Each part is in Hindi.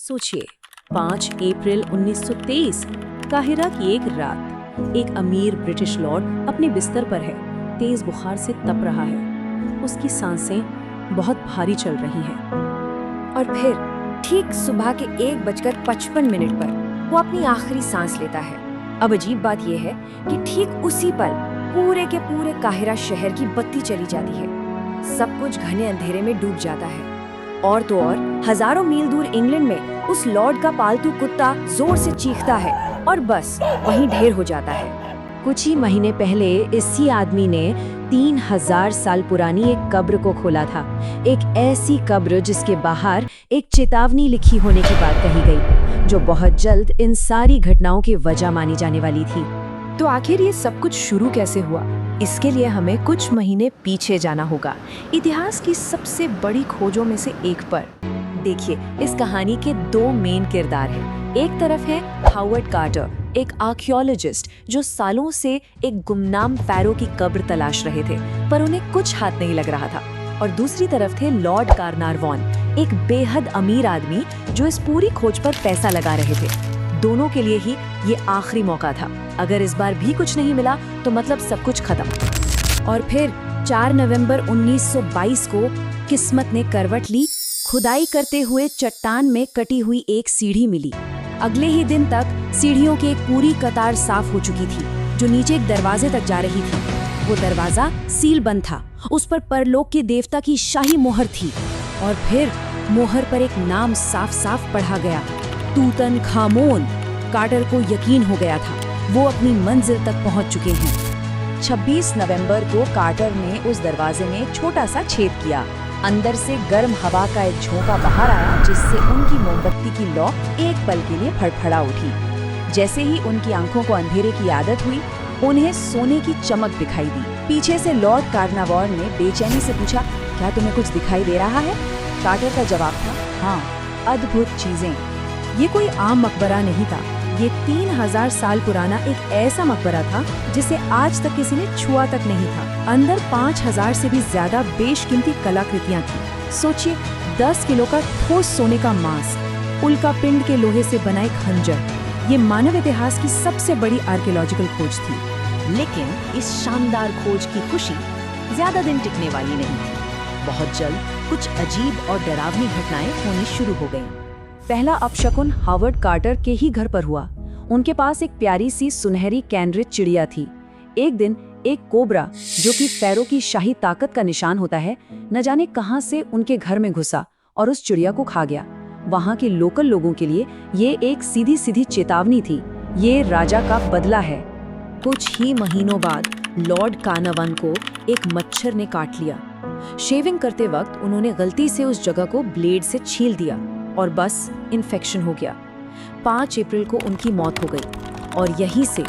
सोचिए, 5 अप्रैल 1923, काहिरा की एक रात। एक अमीर ब्रिटिश लॉर्ड अपने बिस्तर पर है, तेज बुखार से तप रहा है। उसकी सांसें बहुत भारी चल रही हैं। और फिर ठीक सुबह के 1:55 पर वो अपनी आखिरी सांस लेता है। अब अजीब बात यह है कि ठीक उसी पल पूरे के पूरे काहिरा शहर की बत्ती चली जाती है। सब कुछ घने अंधेरे में डूब जाता है। और तो और हजारों मील दूर इंग्लैंड में उस लॉर्ड का पालतू कुत्ता जोर से चीखता है और बस वहीं ढेर हो जाता है। कुछ ही महीने पहले इसी आदमी ने 3000 साल पुरानी एक कब्र को खोला था। एक ऐसी कब्र जिसके बाहर एक चेतावनी लिखी होने की बात कही गई, जो बहुत जल्द इन सारी घटनाओं की वजह मानी जाने वाली थी। तो आखिर ये सब कुछ शुरू कैसे हुआ? इसके लिए हमें कुछ महीने पीछे जाना होगा, इतिहास की सबसे बड़ी खोजों में से एक पर। देखिए, इस कहानी के 2 मेन किरदार हैं। एक तरफ है हावर्ड कार्टर, एक आर्कियोलॉजिस्ट जो सालों से एक गुमनाम फ़ैरो की कब्र तलाश रहे थे, पर उन्हें कुछ हाथ नहीं लग रहा था। और दूसरी तरफ थे लॉर्ड कार्नारवॉन, एक बेहद अमीर आदमी जो इस पूरी खोज पर पैसा लगा रहे थे। दोनों के लिए ही ये आखिरी मौका था। अगर इस बार भी कुछ नहीं मिला तो मतलब सब कुछ खत्म। और फिर 4 नवंबर 1922 को किस्मत ने करवट ली। खुदाई करते हुए चट्टान में कटी हुई एक सीढ़ी मिली। अगले ही दिन तक सीढ़ियों की एक पूरी कतार साफ हो चुकी थी, जो नीचे एक दरवाजे तक जा रही थी। वो दरवाजा सील बंद था, उस पर परलोक के देवता की शाही मोहर थी। और फिर मोहर पर एक नाम साफ साफ पढ़ा गया, तूतनखामोन। कार्टर को यकीन हो गया था, वो अपनी मंजिल तक पहुंच चुके हैं। 26 नवंबर को कार्टर ने उस दरवाजे में एक छोटा सा छेद किया। अंदर से गर्म हवा का एक झोंका बाहर आया, जिससे उनकी मोमबत्ती की लौ एक पल के लिए फड़फड़ा उठी। जैसे ही उनकी आंखों को अंधेरे की आदत हुई, उन्हें सोने की चमक दिखाई दी। पीछे से लॉर्ड कार्नावॉन ने बेचैनी से पूछा, क्या तुम्हें कुछ दिखाई दे रहा है? कार्टर का जवाब था, हाँ, अद्भुत चीजें। ये कोई आम मकबरा नहीं था। ये 3000 साल पुराना एक ऐसा मकबरा था जिसे आज तक किसी ने छुआ तक नहीं था। अंदर 5000 से भी ज्यादा बेशकीमती कलाकृतियां थी। सोचिए, 10 किलो का ठोस सोने का मांस, उल्का पिंड के लोहे से बना एक खंजर। ये मानव इतिहास की सबसे बड़ी आर्कियोलॉजिकल खोज थी। लेकिन इस शानदार खोज की खुशी ज्यादा दिन टिकने वाली नहीं थी। बहुत जल्द कुछ अजीब और डरावनी घटनाएं होनी शुरू हो गईं। पहला अपशकुन हावर्ड कार्टर के ही घर पर हुआ। उनके पास एक प्यारी सी सुनहरी कैनरी चिड़िया थी। एक दिन एक कोबरा, जो कि फ़ैरो की शाही ताकत का निशान होता है, न जाने कहां से उनके घर में घुसा और उस चिड़िया को खा गया। वहां के लोकल लोगों के लिए ये एक सीधी सीधी चेतावनी थी, ये राजा का बदला है। कुछ ही महीनों बाद लॉर्ड कार्नावान को एक मच्छर ने काट लिया। शेविंग करते वक्त उन्होंने गलती से उस जगह को ब्लेड से छील दिया और बस इन्फेक्शन हो गया। 5 अप्रैल को उनकी मौत हो गई। और यहीं से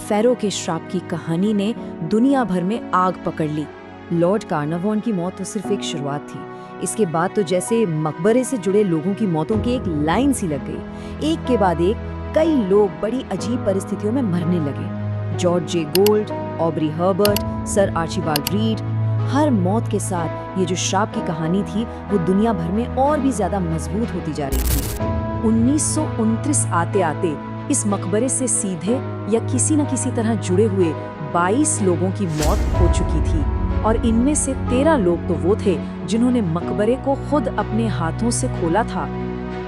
फ़ैरो के श्राप की कहानी ने दुनिया भर में आग पकड़ ली। लॉर्ड कार्नावॉन की मौत तो सिर्फ एक शुरुआत थी। इसके बाद तो जैसे मकबरे से जुड़े लोगों की मौतों की एक लाइन सी लग गई। एक के बाद एक कई लोग बड़ी अजीब परिस्थितियों में मरने लगे। George J Gould, Aubrey Herbert, sir Archibald Reid. हर मौत के साथ ये जो श्राप की कहानी थी, वो दुनिया भर में और भी ज्यादा मजबूत होती जा रही थी। 1929 आते आते इस मकबरे से सीधे या किसी न किसी तरह जुड़े हुए 22 लोगों की मौत हो चुकी थी। और इनमें से 13 लोग तो वो थे जिन्होंने मकबरे को खुद अपने हाथों से खोला था।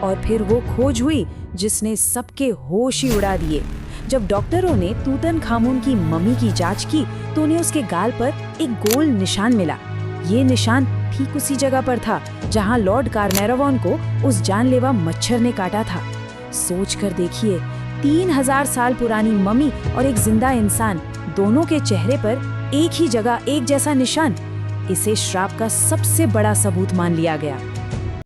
और फिर वो खोज हुई जिसने सबके होश ही उड़ा दिए। जब डॉक्टरों ने तूतनखामुन की मम्मी की जांच की, तो उन्हें उसके गाल पर एक गोल निशान मिला। ये निशान ठीक उसी जगह पर था जहां लॉर्ड कार्नारवॉन को उस जानलेवा मच्छर ने काटा था। सोच कर देखिए, 3000 साल पुरानी मम्मी और एक जिंदा इंसान, दोनों के चेहरे पर एक ही जगह एक जैसा निशान। इसे श्राप का सबसे बड़ा सबूत मान लिया गया।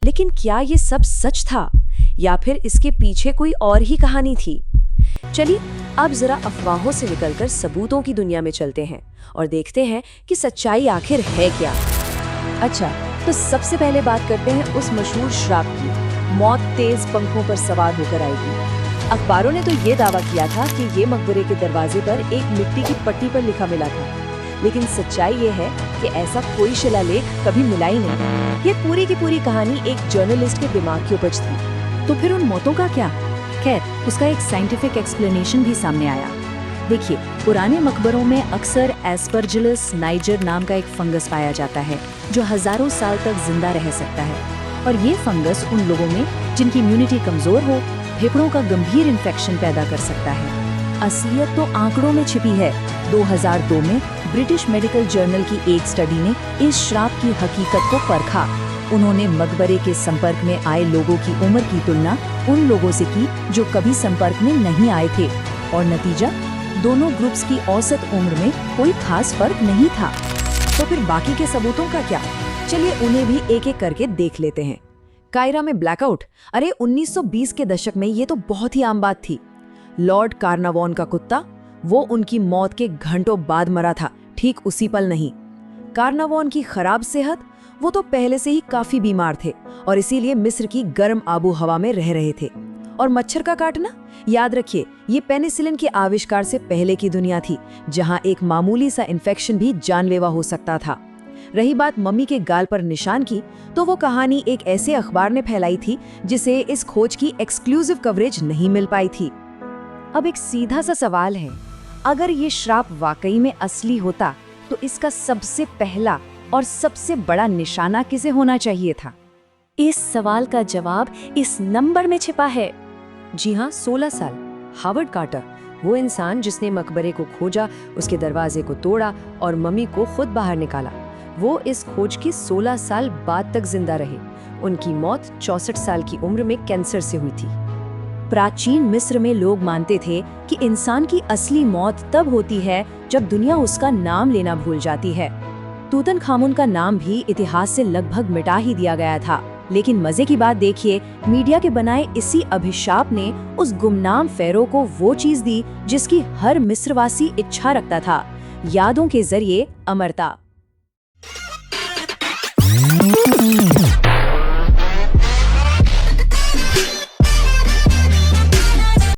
लेकिन क्या ये सब सच था या फिर इसके पीछे कोई और ही कहानी थी? चलिए अब जरा अफवाहों से निकलकर सबूतों की दुनिया में चलते हैं और देखते हैं कि सच्चाई आखिर है क्या। अच्छा, तो सबसे पहले बात करते हैं उस मशहूर श्राप की, मौत तेज पंखों पर सवार होकर आएगी। अखबारों ने तो ये दावा किया था कि ये मकबरे के दरवाजे पर एक मिट्टी की पट्टी पर लिखा मिला था, लेकिन सच्चाई ये है कि ऐसा कोई शिलालेख कभी मिला ही नहीं। ये पूरी की पूरी कहानी एक जर्नलिस्ट के दिमाग की उपज थी। तो फिर उन मौतों का क्या? खैर, उसका एक साइंटिफिक एक्सप्लेनेशन भी सामने आया। देखिए, पुराने मकबरों में अक्सर एस्परजिलस नाइजर नाम का एक फंगस पाया जाता है जो हजारों साल तक जिंदा रह सकता है। और ये फंगस उन लोगों में जिनकी इम्यूनिटी कमजोर हो, फेफड़ों का गंभीर इन्फेक्शन पैदा कर सकता है। असलियत तो आंकड़ों में छिपी है। 2002 में ब्रिटिश मेडिकल जर्नल की एक स्टडी ने इस श्राप की हकीकत को परखा। उन्होंने मकबरे के संपर्क में आए लोगों की उम्र की तुलना उन लोगों से की जो कभी संपर्क में नहीं आए थे, और नतीजा, दोनों ग्रुप्स की औसत उम्र में कोई खास फर्क नहीं था। तो फिर बाकी के सबूतों का क्या? चलिए उन्हें भी एक एक करके देख लेते हैं। कायरा में ब्लैकआउट, अरे 1920 के दशक में ये तो बहुत ही आम बात थी। लॉर्ड कार्नावॉन का कुत्ता, वो उनकी मौत के घंटों बाद मरा था, ठीक उसी पल नहीं। कार्नावॉन की खराब सेहत, वो तो पहले से ही काफी बीमार थे और इसीलिए मिस्र की गर्म आबो हवा में रह रहे थे। और मच्छर का काटना, याद रखिए, ये पेनिसिलिन के आविष्कार से पहले की दुनिया थी, जहां एक मामूली सा इन्फेक्शन भी जानलेवा हो सकता था। रही बात मम्मी के गाल पर निशान की, तो वो कहानी एक ऐसे अखबार ने फैलाई थी जिसे इस खोज की एक्सक्लूसिव कवरेज नहीं मिल पाई थी। अब एक सीधा सा सवाल है, अगर ये श्राप वाकई में असली होता तो इसका सबसे पहला और सबसे बड़ा निशाना किसे होना चाहिए था? इस सवाल का जवाब इस नंबर में छिपा है। जी हाँ, 16 साल। हावर्ड कार्टर, वो इंसान जिसने मकबरे को खोजा, उसके दरवाजे को तोड़ा और मम्मी को खुद बाहर निकाला, वो इस खोज की 16 साल बाद तक जिंदा रहे। उनकी मौत 64 साल की उम्र में कैंसर से हुई थी। प्राचीन मिस्र में लोग मानते थे कि इंसान की असली मौत तब होती है जब दुनिया उसका नाम लेना भूल जाती है। तूतनखामुन का नाम भी इतिहास से लगभग मिटा ही दिया गया था। लेकिन मजे की बात देखिए, मीडिया के बनाए इसी अभिशाप ने उस गुमनाम फेरो को वो चीज दी जिसकी हर मिस्रवासी इच्छा रखता था, यादों के जरिए अमरता।